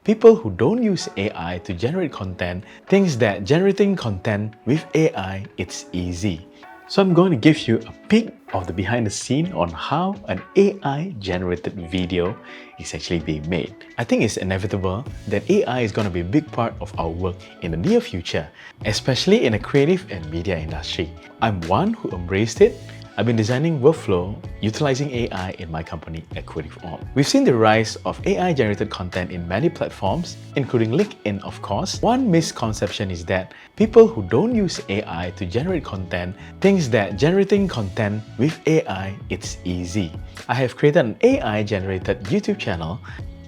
People who don't use AI to generate content thinks that generating content with AI, it's easy. So I'm going to give you a peek of the behind the scene on how an AI generated video is actually being made. I think it's inevitable that AI is going to be a big part of our work in the near future, especially in the creative and media industry. I'm one who embraced it. I've been designing workflow utilizing AI in my company, ACREATIVEALT. We've seen the rise of AI-generated content in many platforms, including LinkedIn, of course. One misconception is that people who don't use AI to generate content thinks that generating content with AI, it's easy. I have created an AI-generated YouTube channel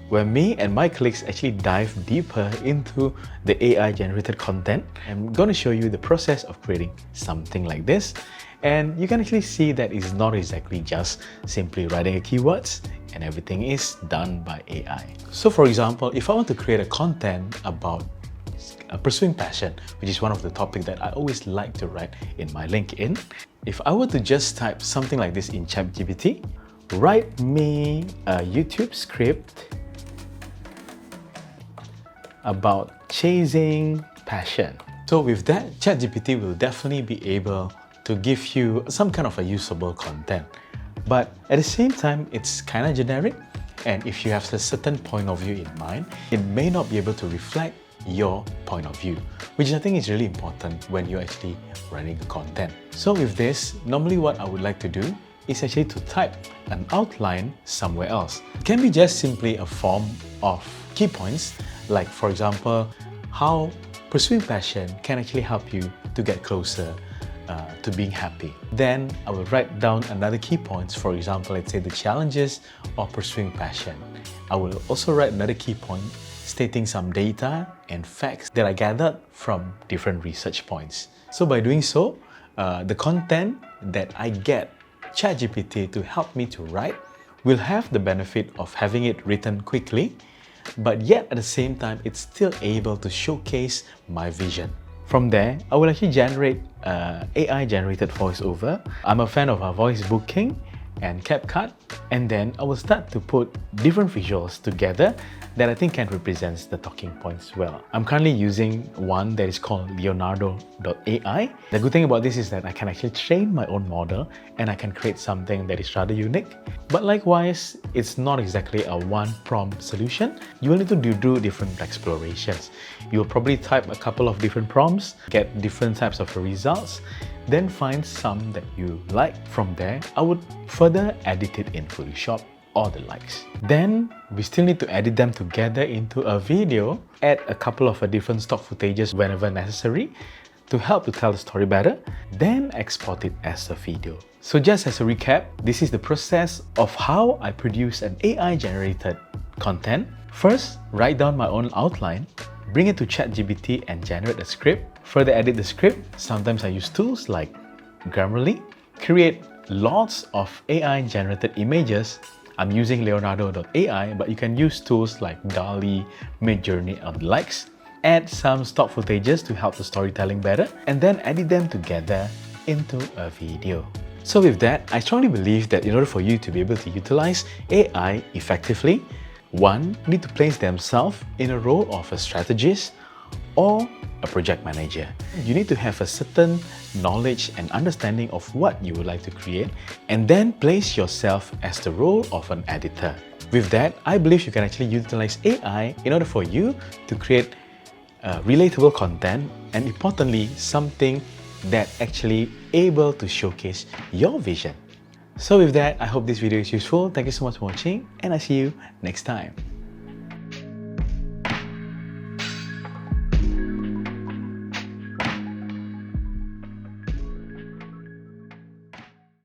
where me and my colleagues actually dive deeper into the AI-generated content. I'm going to show you the process of creating something like this. And you can actually see that it's not exactly just simply writing a keywords and everything is done by AI. So for example, if I want to create a content about pursuing passion, which is one of the topics that I always like to write in my LinkedIn, if I were to just type something like this in ChatGPT, write me a YouTube script about chasing passion. So with that, ChatGPT will definitely be able to give you some kind of a usable content. But at the same time, it's kind of generic, and if you have a certain point of view in mind, it may not be able to reflect your point of view, which I think is really important when you're actually writing content. So with this, normally what I would like to do is actually to type an outline somewhere else. It can be just simply a form of key points, like for example, how pursuing passion can actually help you to get closer to being happy. Then I will write down another key points, for example, let's say the challenges of pursuing passion. I will also write another key point stating some data and facts that I gathered from different research points. So by doing so, the content that I get ChatGPT to help me to write will have the benefit of having it written quickly, but yet at the same time, it's still able to showcase my vision. From there, I will actually generate AI-generated voiceover. I'm a fan of voice booking and CapCut, and then I will start to put different visuals together that I think can represent the talking points well. I'm currently using one that is called Leonardo.ai. The good thing about this is that I can actually train my own model and I can create something that is rather unique. But likewise, it's not exactly a one-prompt solution. You will need to do different explorations. You'll probably type a couple of different prompts, get different types of results, then find some that you like. From there, I would further edit it in Photoshop or the likes. Then we still need to edit them together into a video, add a couple of different stock footages whenever necessary to help to tell the story better, then export it as a video. So just as a recap, this is the process of how I produce an AI-generated content. First, write down my own outline, bring it to ChatGPT and generate a script. Further edit the script. Sometimes I use tools like Grammarly. Create lots of AI-generated images. I'm using Leonardo.ai, but you can use tools like DALL-E, Midjourney, and the likes. Add some stock footages to help the storytelling better, and then edit them together into a video. So with that, I strongly believe that in order for you to be able to utilize AI effectively, one, need to place themselves in a role of a strategist or a project manager. You need to have a certain knowledge and understanding of what you would like to create, and then place yourself as the role of an editor. With that, I believe you can actually utilize AI in order for you to create relatable content, and importantly, something that actually able to showcase your vision. So with that, I hope this video is useful. Thank you so much for watching, and I see you next time.